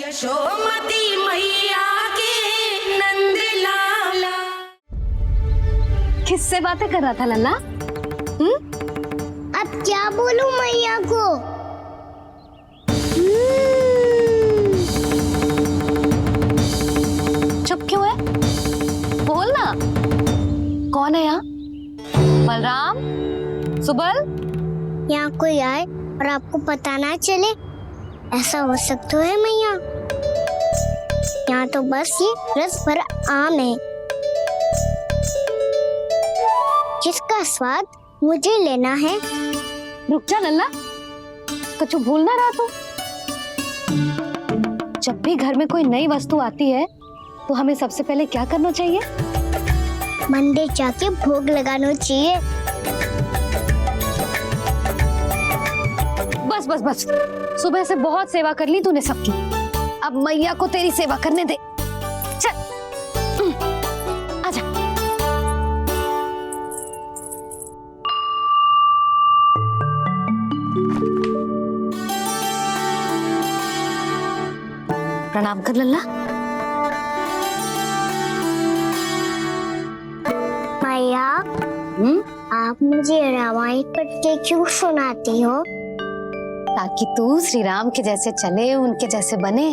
यशोमती मैया के नंद लाला। किससे बातें कर रहा था लल्ला? अब क्या बोलूं मैया को? चुप क्यों है? बोल ना। कौन है यहाँ? बलराम, सुबल? यहाँ कोई आए और आपको पता ना चले, ऐसा हो सकता है मैया? यहाँ तो बस ये रस भर आम है जिसका स्वाद मुझे लेना है। रुक जा लल्ला, कुछ भूल ना रहा तू। जब भी घर में कोई नई वस्तु आती है तो हमें सबसे पहले क्या करना चाहिए? मंदिर जाके भोग लगाना चाहिए। बस बस बस, सुबह से बहुत सेवा कर ली तूने सबकी, अब मैया को तेरी सेवा करने दे। चल आजा। प्रणाम कर लल्ला। मैया, आप मुझे रामायण पढ़ के क्यों सुनाती हो? ताकि तू श्री राम के जैसे चले, उनके जैसे बने।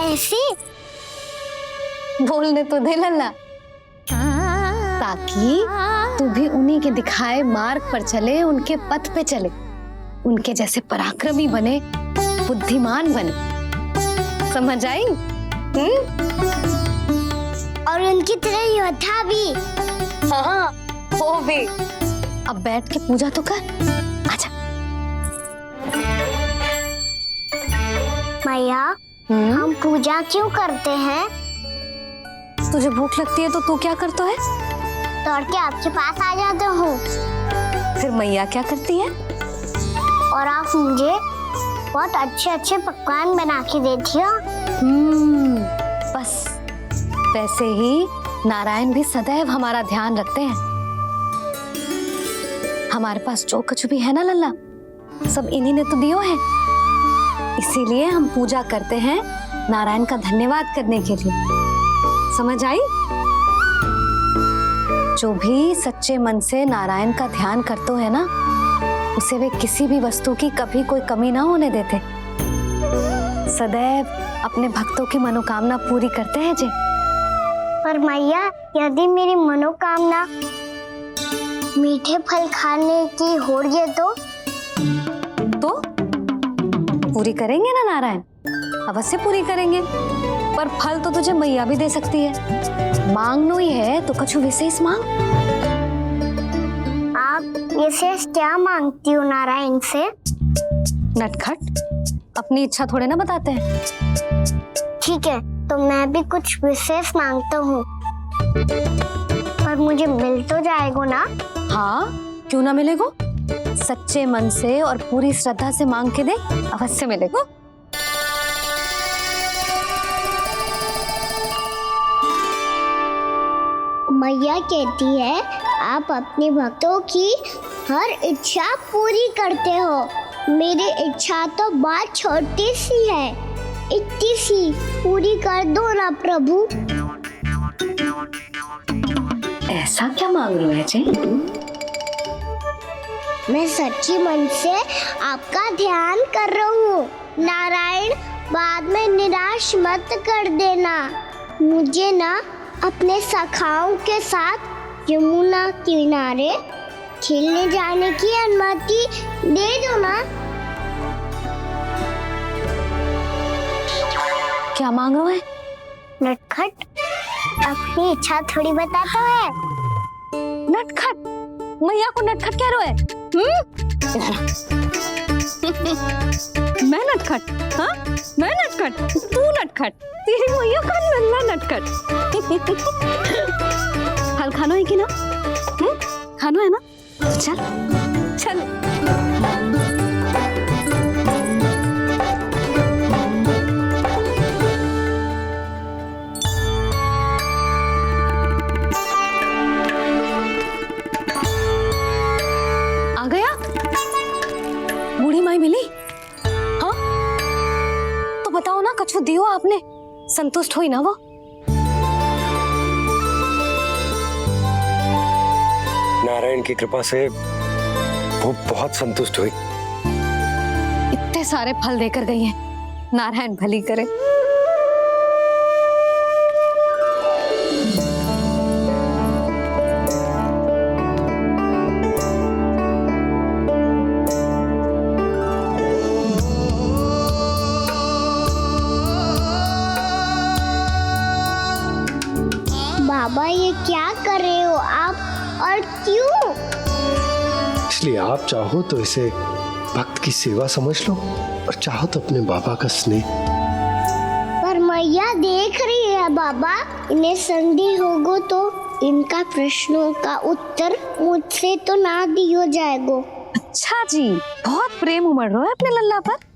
ऐसे बोलने तो दे लल्ला, ताकि तू भी उन्हीं के दिखाए मार्ग पर चले, उनके पथ पे चले, उनके जैसे पराक्रमी बने, बुद्धिमान बने। समझ आई? और उनकी तरह योद्धा भी। हाँ, वो भी। अब बैठ के पूजा तो कर। आजा। मैया, हम पूजा क्यों करते हैं? तुझे भूख लगती है तो तू क्या करता है? दौड़ के आपके पास आ जाता हूँ। फिर मैया क्या करती है? और आप मुझे बहुत अच्छे अच्छे पकवान बना के देती हो। बस वैसे ही नारायण भी सदैव हमारा ध्यान रखते हैं। हमारे पास जो कुछ भी है ना लल्ला, सब इन्हीं ने तो दियो है। इसीलिए हम पूजा करते हैं नारायण का धन्यवाद करने के लिए। समझ आई? जो भी सच्चे मन से नारायण का ध्यान करते है ना, उसे वे किसी भी वस्तु की कभी कोई कमी ना होने देते। सदैव अपने भक्तों की मनोकामना पूरी करते हैं जी। पर मैया, यदि मेरी मनोकामना मीठे फल खाने की हो रही है तो पूरी करेंगे ना नारायण? अवश्य पूरी करेंगे। पर फल तो तुझे मैया भी दे सकती है। मांगनो ही है तो कुछ विशेष मांग। आप विशेष क्या मांगती हो नारायण से? नटखट, अपनी इच्छा थोड़े ना बताते हैं। ठीक है, तो मैं भी कुछ विशेष मांगता हूँ, पर मुझे मिल तो जाएगा ना? हाँ, क्यों ना मिलेगो? सच्चे मन से और पूरी श्रद्धा से मांग के दे, अवश्य मिलेगो। मैया कहती है आप अपने भक्तों की हर इच्छा पूरी करते हो। मेरी इच्छा तो बहुत छोटी सी है, इतनी सी पूरी कर दो ना प्रभु। ऐसा क्या मांग रहे हो जी? मैं सच्ची मन से आपका ध्यान कर रहा हूँ। नारायण, बाद में निराश मत कर देना। मुझे ना अपने सखाओं के साथ यमुना किनारे खेलने जाने की अनुमति दे दो ना। क्या मांग रहे हो? नटखट, अपनी इच्छा थोड़ी बताता है। नटखट? मैया को नटखट कह रहे हो? मैं नटखट? हाँ, मैं नटखट? तू नटखट? तेरी मैया का लल्ला नटखट। फल खानो है कि ना? खानो है ना? चल चल। हो आपने, संतुष्ट हुई ना वो? नारायण की कृपा से वो बहुत संतुष्ट हुई। इतने सारे फल देकर गई हैं, नारायण भली करे। बाबा ये क्या कर रहे हो आप, और क्यों? इसलिए आप चाहो तो इसे भक्त की सेवा समझ लो, और चाहो तो अपने बाबा का स्नेह। पर मैया देख रही है बाबा, इन्हें संदेह होगो तो इनका प्रश्नों का उत्तर मुझसे तो ना दियो जाएगो। अच्छा जी, बहुत प्रेम उमड़ रहा है अपने लल्ला पर।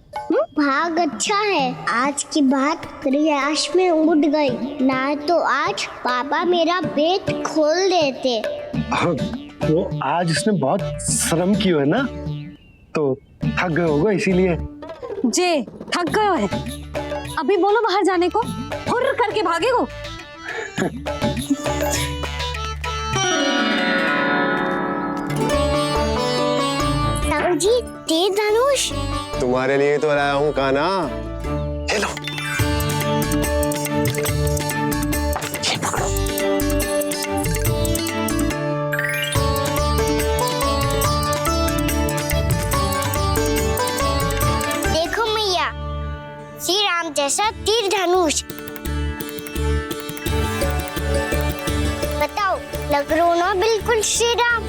भाग अच्छा है, आज की बात रियाश में उड़ गई, ना तो आज बाबा मेरा पेट खोल देते। हाँ, वो आज उसने बहुत श्रम किया है ना, तो थक गए होगा इसीलिए। जे थक गए है, अभी बोलो बाहर जाने को, हुर्र करके भागेगो। जी तेज धनुष तुम्हारे लिए तो लाया हूँ कान्हा। ले लो। ये पकड़ो। देखो मैया, श्री राम जैसा तीर धनुष। बताओ, लग रहा हो ना बिल्कुल श्री राम?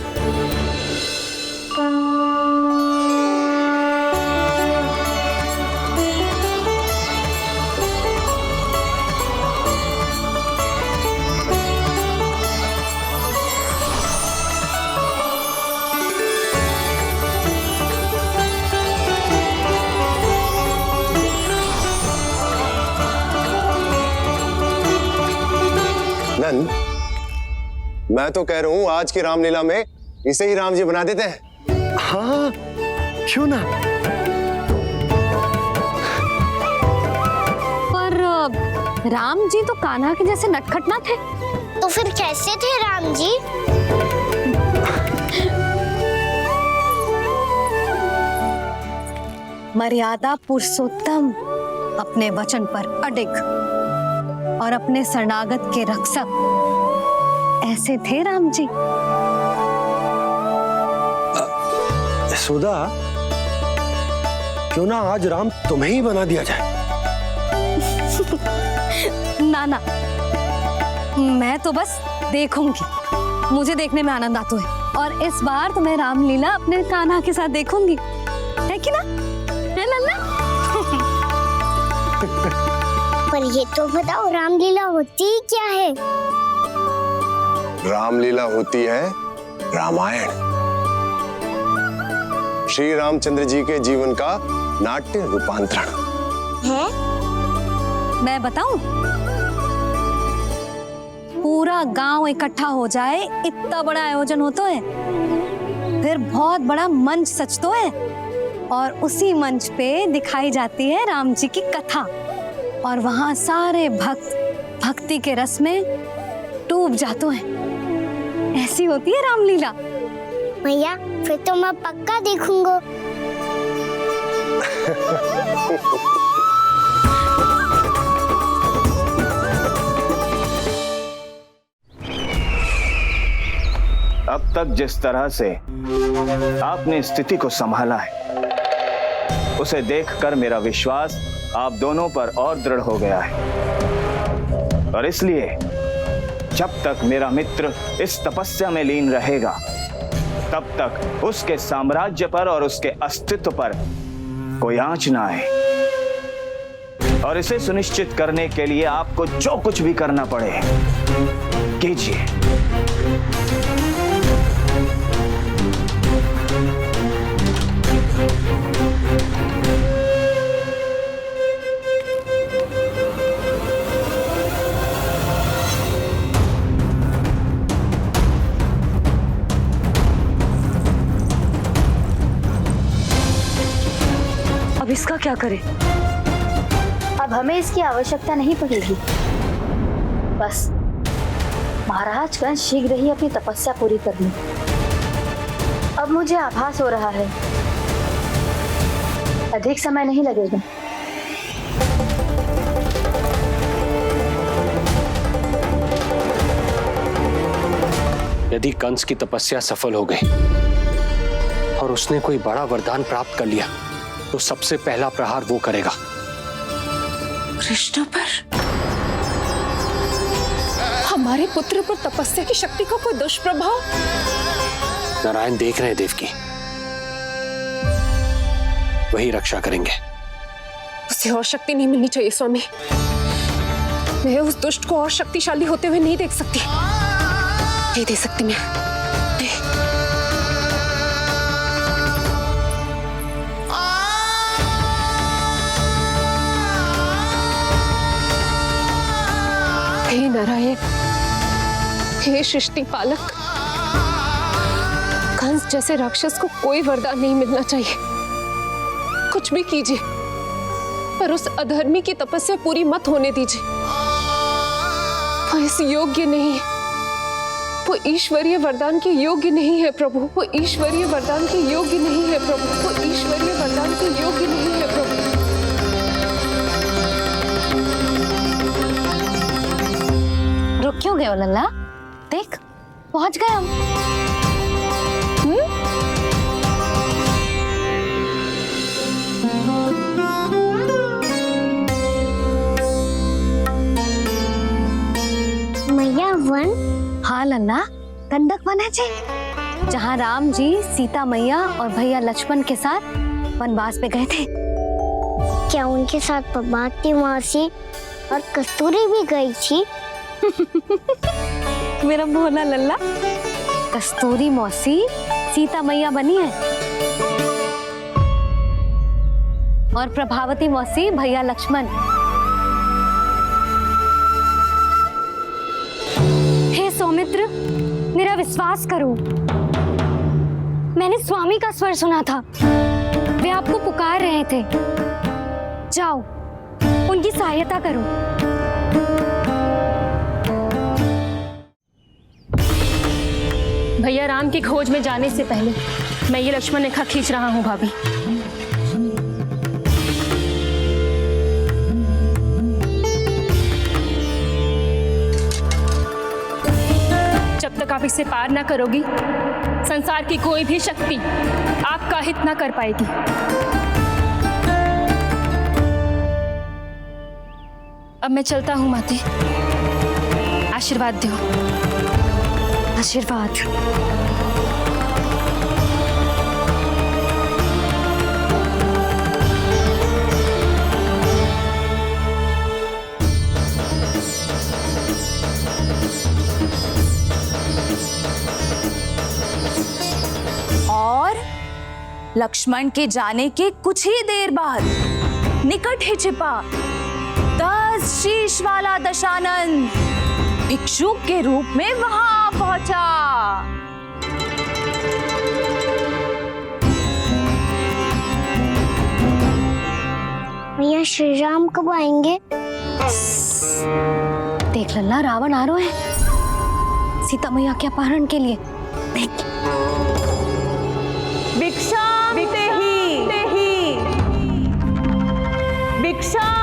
नंद, मैं तो कह रहा हूँ आज की रामलीला में इसे ही राम जी बना देते हैं। हाँ, क्यों ना? पर राम जी तो कान्हा के जैसे नटखट ना थे। तो फिर कैसे थे राम जी? मर्यादा पुरुषोत्तम, अपने वचन पर अडिग और अपने शरणागत के रक्षक, ऐसे थे राम जी। यशोदा, क्यों ना आज राम तुम्हें ही बना दिया जाए? ना ना, मैं तो बस देखूंगी, मुझे देखने में आनंद आता है, और इस बार तो मैं रामलीला अपने कान्हा के साथ देखूंगी, है कि ना? है लल्ला? पर ये तो बताओ, रामलीला होती क्या है? रामलीला होती है रामायण, श्री रामचंद्र जी के जीवन का नाट्य रूपांतरण है। मैं बताऊं? पूरा गांव इकट्ठा हो जाए, इतना बड़ा आयोजन होता है, फिर बहुत बड़ा मंच सजतो है, और उसी मंच पे दिखाई जाती है राम जी की कथा, और वहां सारे भक्त भक्ति के रस में डूब जाते हैं। ऐसी होती है रामलीला। भैया, फिर तो मैं पक्का देखूंगा। अब तक जिस तरह से आपने स्थिति को संभाला है, उसे देखकर मेरा विश्वास आप दोनों पर और दृढ़ हो गया है, और इसलिए जब तक मेरा मित्र इस तपस्या में लीन रहेगा, तब तक उसके साम्राज्य पर और उसके अस्तित्व पर कोई आंच ना आए। और इसे सुनिश्चित करने के लिए आपको जो कुछ भी करना पड़े कीजिए। अब इसका क्या करें? अब हमें इसकी आवश्यकता नहीं पड़ेगी। बस महाराज कंस शीघ्र ही अपनी तपस्या पूरी कर ली। अब मुझे आभास हो रहा है अधिक समय नहीं लगेगा। यदि कंस की तपस्या सफल हो गई और उसने कोई बड़ा वरदान प्राप्त कर लिया तो सबसे पहला प्रहार वो करेगा कृष्ण पर। हमारे पुत्र पर तपस्या की शक्ति का कोई दुष्प्रभाव? नारायण देख रहे हैं देवकी, वही रक्षा करेंगे। उसे और शक्ति नहीं मिलनी चाहिए स्वामी। मैं उस दुष्ट को और शक्तिशाली होते हुए नहीं देख सकती। नहीं दे सकती मैं। हे नारायण, हे सृष्टि पालक, कंस जैसे राक्षस को कोई वरदान नहीं मिलना चाहिए। कुछ भी कीजिए पर उस अधर्मी की तपस्या पूरी मत होने दीजिए। वो इस योग्य नहीं है। वो ईश्वरीय वरदान के योग्य नहीं है प्रभु। वो ईश्वरीय वरदान के योग्य नहीं है प्रभु। वो ईश्वरीय वरदान के योग्य नहीं है प्रभु। रुक क्यों गए हो लल्ला? देख पहुंच गए हम। मैया वन? हाँ लल्ला, गंडक वन है जी, जहाँ राम जी सीता मैया और भैया लक्ष्मण के साथ वनवास पे गए थे। क्या उनके साथ पद्मावती मौसी और कस्तूरी भी गई थी? मेरा भोला लल्ला, कस्तूरी मौसी सीता मैया बनी है और प्रभावती मौसी भैया लक्ष्मण। हे सौमित्र, मेरा विश्वास करो, मैंने स्वामी का स्वर सुना था। वे आपको पुकार रहे थे। जाओ उनकी सहायता करो। भैया राम की खोज में जाने से पहले मैं ये लक्ष्मण रेखा खींच रहा हूँ भाभी। जब तक आप इसे पार ना करोगी, संसार की कोई भी शक्ति आपका हित ना कर पाएगी। अब मैं चलता हूँ माते, आशीर्वाद दो। आशीर्वाद। और लक्ष्मण के जाने के कुछ ही देर बाद निकट ही छिपा 10 शीश वाला दशानन भिक्षुक के रूप में वहां पहुंचा। भैया श्री राम कब आएंगे? देख लल्ला, रावण आ रहा है सीता मैया के अपहरण के लिए। देख भिक्षा भिक्षा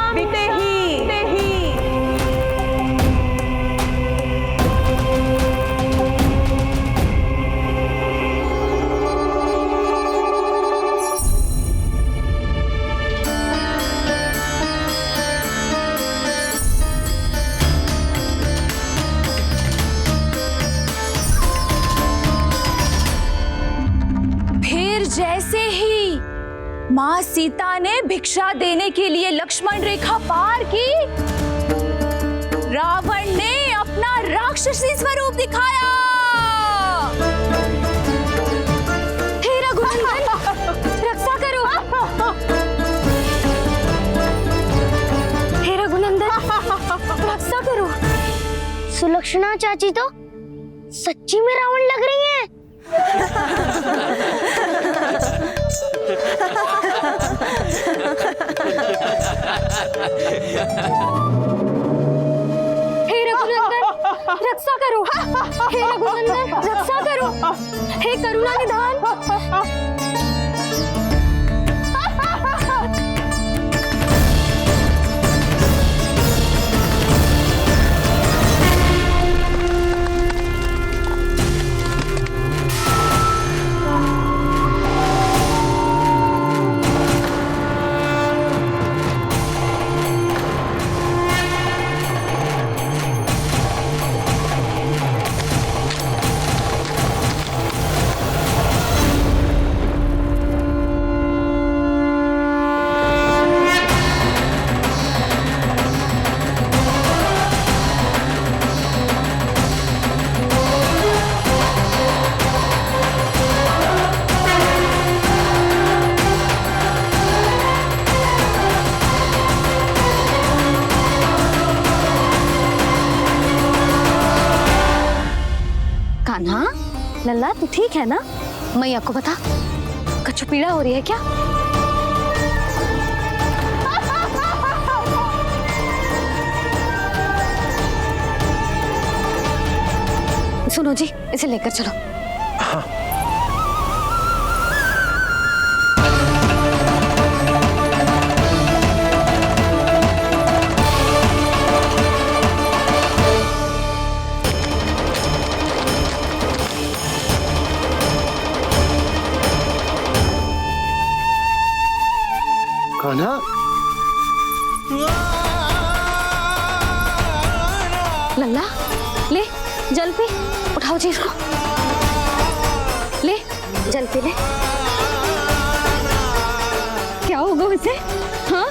जैसे ही माँ सीता ने भिक्षा देने के लिए लक्ष्मण रेखा पार की, रावण ने अपना राक्षसी स्वरूप दिखाया। हे रघुनंदन, रक्षा करो। हे रघुनंदन, रक्षा करो। सुलक्षणा चाची तो सच्ची में रावण लग रही हैं। हे रघुनंदन रक्षा करो, हे रघुनंदन रक्षा करो, हे करुणा निधान। कान्हा, लल्ला तू ठीक है ना? मैया को बता, कछु पीड़ा हो रही है क्या? सुनो जी, इसे लेकर चलो। हाँ। कान्हा, लल्ला ले जल पी, उठाओ जी इसको, ले जल पी ले। क्या होगा इसे? हाँ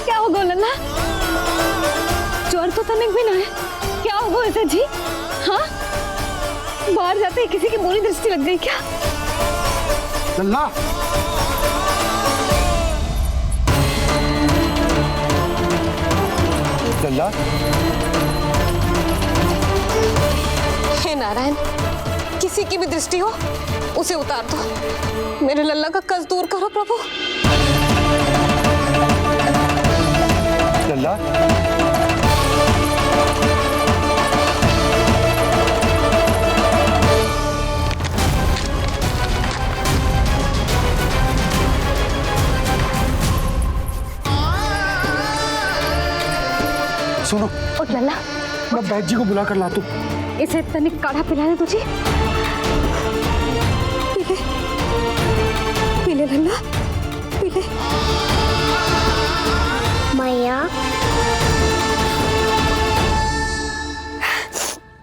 क्या होगा लल्ला? ज्वर तो तनिक भी ना है, क्या होगा इसे जी? हाँ बाहर जाते ही किसी की बुरी दृष्टि लग गई क्या? लल्ला, लल्ला, हे नारायण, किसी की भी दृष्टि हो उसे उतार दो, मेरे लल्ला का कष्ट दूर करो प्रभु। लल्ला, सुनो, और लल्ला मैं बैद जी को बुला कर लाता हूँ। इसे तनिक काढ़ा पिला दे तुझे। पी ले, पी ले लल्ला, पी ले। मैया,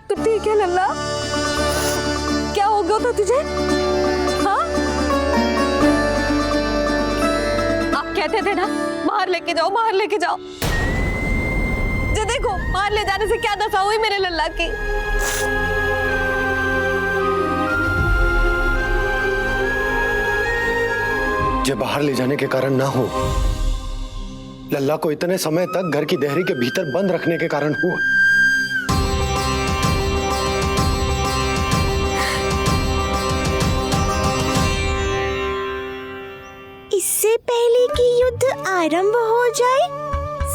तो ठीक है लल्ला, क्या हो गया था तुझे? हाँ आप कहते थे ना बाहर लेके जाओ, बाहर लेके जाओ। ये देखो बाहर ले जाने से क्या दशा हुई मेरे लल्ला की। ये बाहर ले जाने के कारण ना हो, लल्ला को इतने समय तक घर की देहरी के भीतर बंद रखने के कारण हुआ। इससे पहले कि युद्ध आरंभ हो जाए,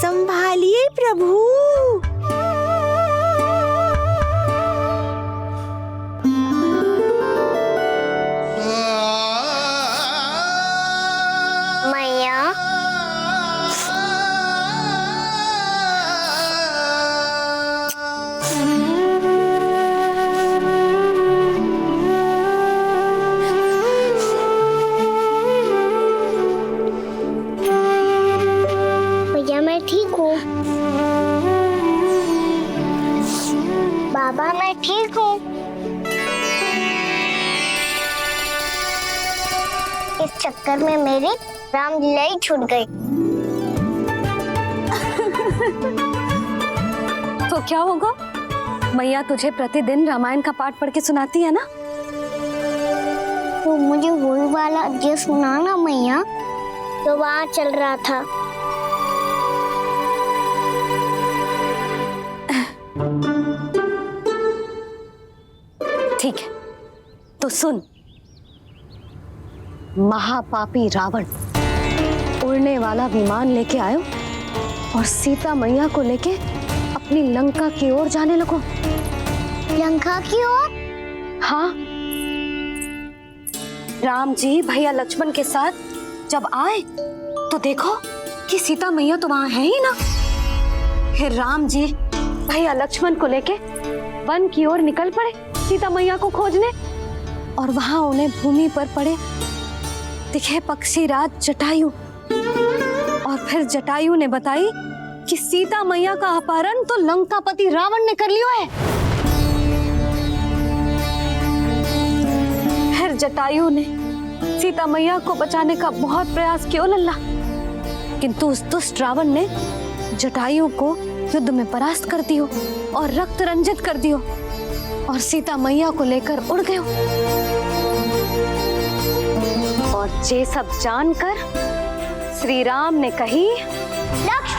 संभालिए प्रभु। मैया, भैया मैं ठीक हूँ। बाबा मैं ठीक हूँ। इस चक्कर में मेरी रामलीला ही छूट गई। तो क्या होगा? मैया तुझे प्रतिदिन रामायण का पाठ पढ़ के सुनाती है ना? तो मुझे वही वाला जो सुनाना मैया, तो वहाँ चल रहा था। ठीक है, तो सुन। महापापी रावण उड़ने वाला विमान लेके आयो और सीता मैया को लेके अपनी लंका की ओर जाने लगो। लंका की ओर? हाँ, राम जी भैया लक्ष्मण के साथ जब आए तो देखो कि सीता मैया तो वहां है ही ना। फिर राम जी भैया लक्ष्मण को लेके वन की ओर निकल पड़े सीता मैया को खोजने, और वहां उन्हें भूमि पर पड़े दिखे पक्षीराज जटायु। और फिर जटायु ने बताई कि सीता मैया का अपहरण तो लंकापति रावण ने कर लियो है। फिर जटायु ने सीता मैया को बचाने का बहुत प्रयास किया लल्ला, किंतु उस दुष्ट रावण ने जटायु को युद्ध में परास्त कर दियो और रक्त रंजित कर दियो और सीता मैया को लेकर उड़ गयो। और ये सब जानकर श्री राम ने कही, लक्ष्मण